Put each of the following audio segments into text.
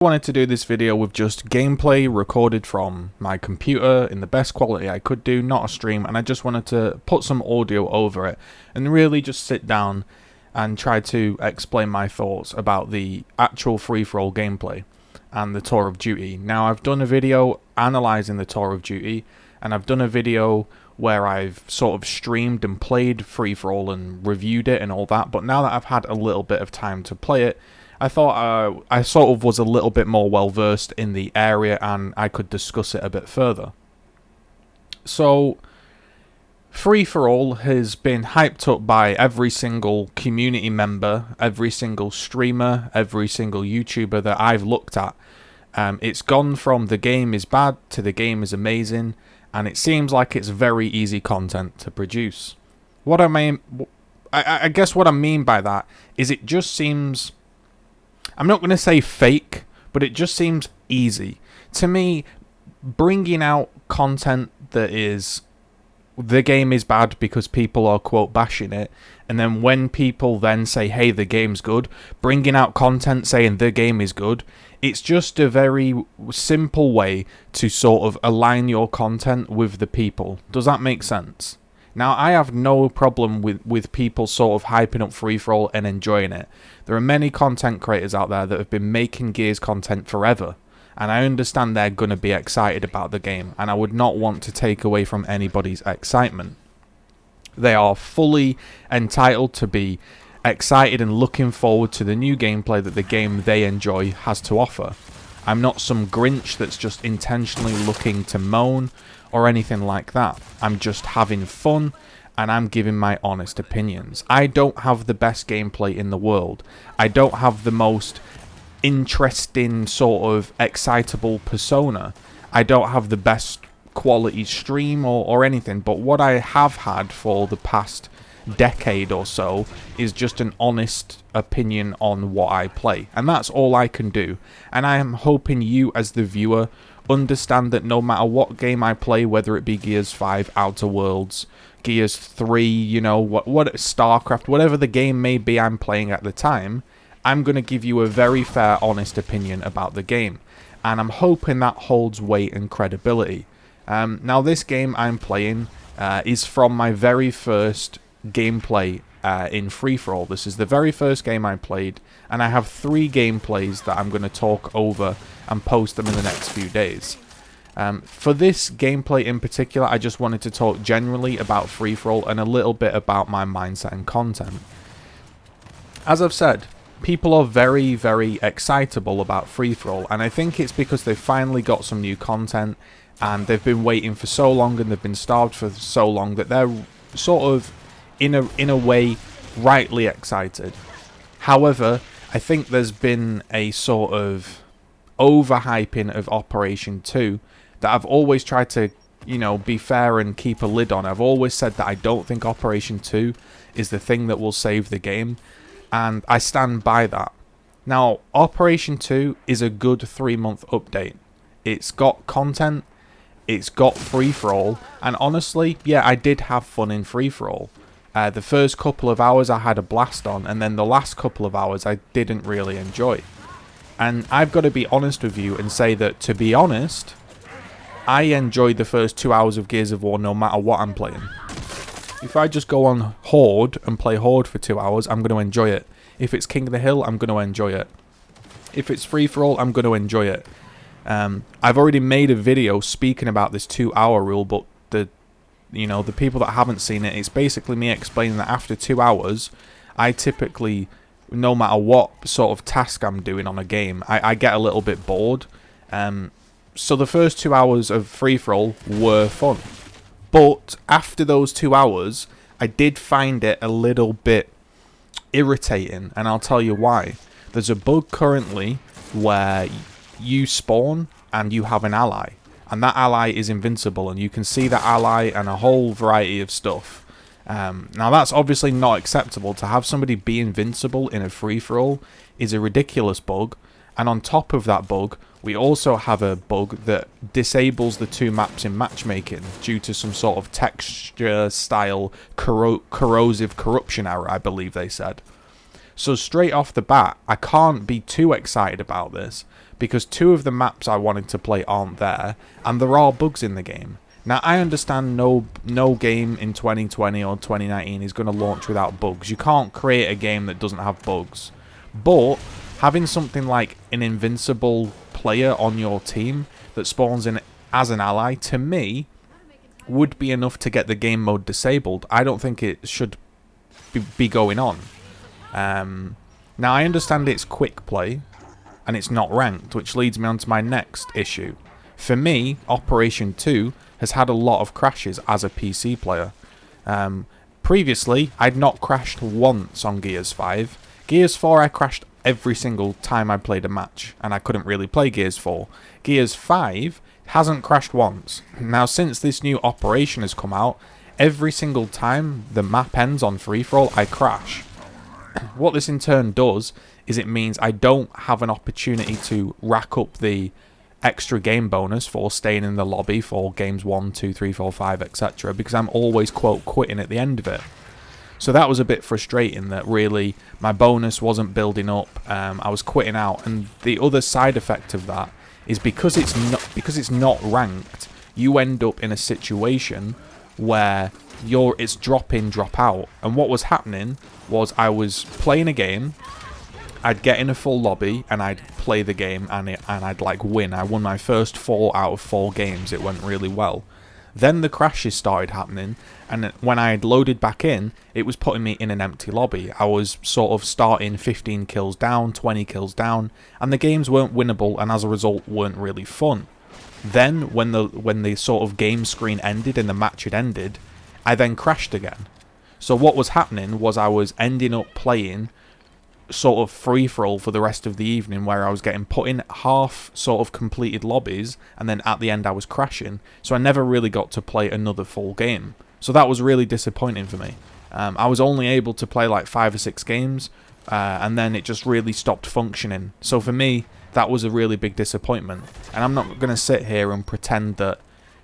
Wanted to do this video with just gameplay recorded from my computer in the best quality I could do, not a stream, and I just wanted to put some audio over it and really just sit down and try to explain my thoughts about the actual free-for-all gameplay and the Tour of Duty. Now, I've done a video analysing the Tour of Duty, and I've done a video where I've sort of streamed and played free-for-all and reviewed it and all that, but now that I've had a little bit of time to play it, I thought I sort of was a little bit more well-versed in the area and I could discuss it a bit further. So, free-for-all has been hyped up by every single community member, every single streamer, every single YouTuber that I've looked at. It's gone from the game is bad to the game is amazing, and it seems like it's very easy content to produce. What I guess what I mean by that is it just seems... I'm not going to say fake, but it just seems easy. To me, bringing out content that is, the game is bad because people are, quote, bashing it, and then when people then say, hey, the game's good, bringing out content saying the game is good, it's just a very simple way to sort of align your content with the people. Does that make sense? Now, I have no problem with people sort of hyping up free-for-all and enjoying it. There are many content creators out there that have been making Gears content forever, and I understand they're going to be excited about the game, and I would not want to take away from anybody's excitement. They are fully entitled to be excited and looking forward to the new gameplay that the game they enjoy has to offer. I'm not some Grinch that's just intentionally looking to moan or anything like that. I'm just having fun and I'm giving my honest opinions. I don't have the best gameplay in the world. I don't have the most interesting sort of excitable persona. I don't have the best quality stream or anything, but what I have had for the past decade or so is just an honest opinion on what I play, and that's all I can do. And I am hoping you as the viewer understand that no matter what game I play, whether it be Gears 5, Outer Worlds, Gears 3, you know, what StarCraft, whatever the game may be I'm playing at the time, I'm going to give you a very fair, honest opinion about the game, and I'm hoping that holds weight and credibility. Now, this game I'm playing is from my very first gameplay in free-for-all. This is the very first game I played, and I have 3 gameplays that I'm going to talk over and post them in the next few days. For this gameplay in particular, I just wanted to talk generally about free-for-all and a little bit about my mindset and content. As I've said, people are very, very excitable about free-for-all, and I think it's because they've finally got some new content, and they've been waiting for so long and they've been starved for so long that they're sort of, in a way, rightly excited. However, I think there's been a sort of overhyping of Operation 2 that I've always tried to, you know, be fair and keep a lid on. I've always said that I don't think Operation 2 is the thing that will save the game, and I stand by that. Now, Operation 2 is a good 3-month update. It's got content, it's got free-for-all, and honestly, yeah, I did have fun in free-for-all. The first couple of hours I had a blast on, and then the last couple of hours I didn't really enjoy. And I've got to be honest with you and say that, to be honest, I enjoyed the first 2 hours of Gears of War no matter what I'm playing. If I just go on Horde and play Horde for 2 hours, I'm going to enjoy it. If it's King of the Hill, I'm going to enjoy it. If it's free-for-all, I'm going to enjoy it. I've already made a video speaking about this 2-hour rule, but the people that haven't seen it, it's basically me explaining that after 2 hours, I typically, no matter what sort of task I'm doing on a game, I get a little bit bored. So the first 2 hours of free-for-all were fun. But after those 2 hours, I did find it a little bit irritating, and I'll tell you why. There's a bug currently where you spawn and you have an ally, and that ally is invincible, and you can see that ally and a whole variety of stuff. Now, that's obviously not acceptable. To have somebody be invincible in a free-for-all is a ridiculous bug, and on top of that bug, we also have a bug that disables the 2 maps in matchmaking due to some sort of texture-style corrosive corruption error, I believe they said. So straight off the bat, I can't be too excited about this, because 2 of the maps I wanted to play aren't there, and there are bugs in the game. Now, I understand no game in 2020 or 2019 is going to launch without bugs. You can't create a game that doesn't have bugs. But having something like an invincible player on your team that spawns in as an ally, to me, would be enough to get the game mode disabled. I don't think it should be going on. Now, I understand it's quick play, and it's not ranked, which leads me on to my next issue. For me, Operation 2 has had a lot of crashes as a PC player. Previously, I'd not crashed once on Gears 5. Gears 4, I crashed every single time I played a match, and I couldn't really play Gears 4. Gears 5 hasn't crashed once. Now, since this new operation has come out, every single time the map ends on free-for-all, I crash. What this in turn does is it means I don't have an opportunity to rack up the extra game bonus for staying in the lobby for games 1, 2, 3, 4, 5, etc. because I'm always, quote, quitting at the end of it. So that was a bit frustrating that really my bonus wasn't building up. I was quitting out, and the other side effect of that is because it's not ranked, you end up in a situation where it's drop in, drop out. And what was happening was I was playing a game, I'd get in a full lobby and I'd play the game and I'd like win. I won my first 4 out of 4 games. It went really well. Then the crashes started happening, and when I had loaded back in, it was putting me in an empty lobby. I was sort of starting 15 kills down, 20 kills down, and the games weren't winnable, and as a result weren't really fun. Then when the sort of game screen ended and the match had ended, I then crashed again. So what was happening was I was ending up playing sort of free-for-all for the rest of the evening, where I was getting put in half sort of completed lobbies, and then at the end I was crashing, so I never really got to play another full game. So that was really disappointing for me. I was only able to play like 5 or 6 games, and then it just really stopped functioning. So for me, that was a really big disappointment, and I'm not going to sit here and pretend that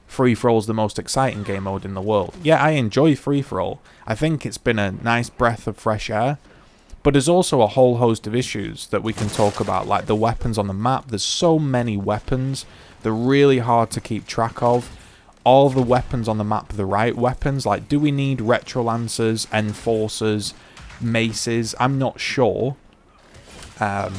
free-for-all is the most exciting game mode in the world. Yeah, I enjoy free-for-all. I think it's been a nice breath of fresh air. But there's also a whole host of issues that we can talk about, like the weapons on the map. There's so many weapons. They're really hard to keep track of. All the weapons on the map are the right weapons. Like, do we need Retro Lancers, Enforcers, Maces? I'm not sure. You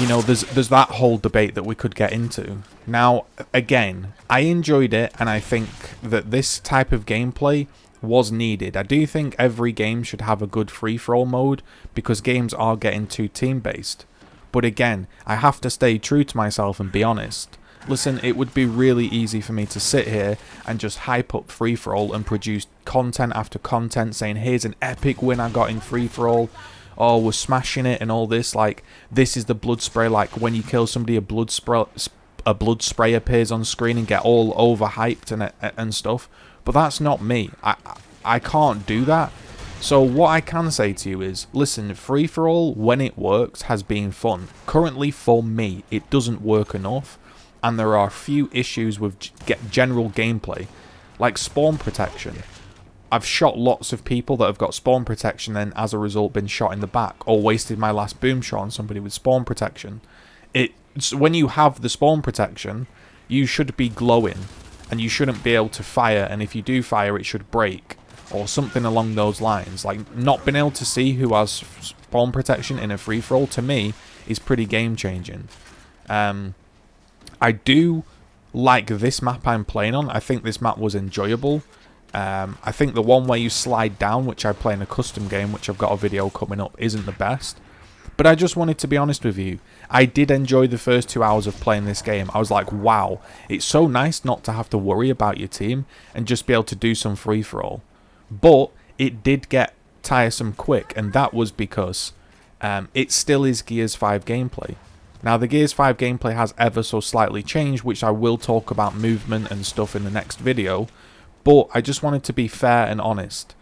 know, there's that whole debate that we could get into. Now, again, I enjoyed it, and I think that this type of gameplay was needed. I do think every game should have a good free-for-all mode, because games are getting too team-based. But again, I have to stay true to myself and be honest. Listen, it would be really easy for me to sit here and just hype up free-for-all and produce content after content saying, here's an epic win I got in free-for-all, oh, we're smashing it and all this, like, this is the blood spray, like when you kill somebody a blood spray appears on screen and get all overhyped and stuff. But that's not me. I can't do that. So what I can say to you is, listen, free-for-all, when it works, has been fun. Currently, for me, it doesn't work enough, and there are a few issues with general gameplay, like spawn protection. I've shot lots of people that have got spawn protection and as a result been shot in the back, or wasted my last boom shot on somebody with spawn protection. When you have the spawn protection, you should be glowing, and you shouldn't be able to fire, and if you do fire it should break, or something along those lines. Like, not being able to see who has spawn protection in a free-for-all, to me, is pretty game-changing. I do like this map I'm playing on. I think this map was enjoyable. I think the one where you slide down, which I play in a custom game, which I've got a video coming up, isn't the best. But I just wanted to be honest with you. I did enjoy the first 2 hours of playing this game. I was like, wow, it's so nice not to have to worry about your team and just be able to do some free-for-all. But it did get tiresome quick, and that was because it still is Gears 5 gameplay. Now, the Gears 5 gameplay has ever so slightly changed, which I will talk about movement and stuff in the next video. But I just wanted to be fair and honest.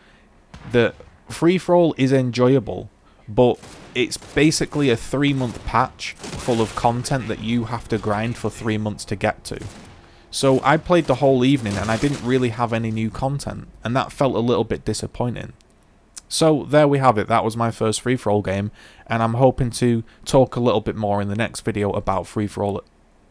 The free-for-all is enjoyable, but it's basically a 3-month patch full of content that you have to grind for 3 months to get to. So I played the whole evening and I didn't really have any new content, and that felt a little bit disappointing. So there we have it. That was my first free-for-all game, and I'm hoping to talk a little bit more in the next video about free-for-all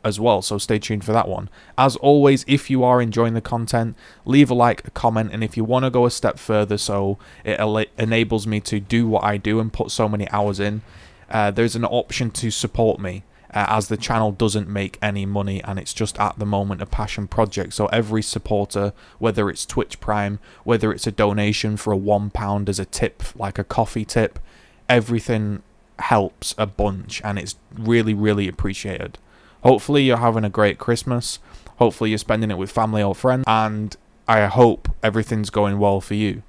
as well, so stay tuned for that one. As always, if you are enjoying the content, leave a like, a comment, and if you want to go a step further so it enables me to do what I do and put so many hours in, there's an option to support me. As the channel doesn't make any money and it's just at the moment a passion project. So every supporter, whether it's Twitch Prime, whether it's a donation for a £1 as a tip, like a coffee tip, everything helps a bunch and it's really, really appreciated. Hopefully you're having a great Christmas. Hopefully you're spending it with family or friends, and I hope everything's going well for you.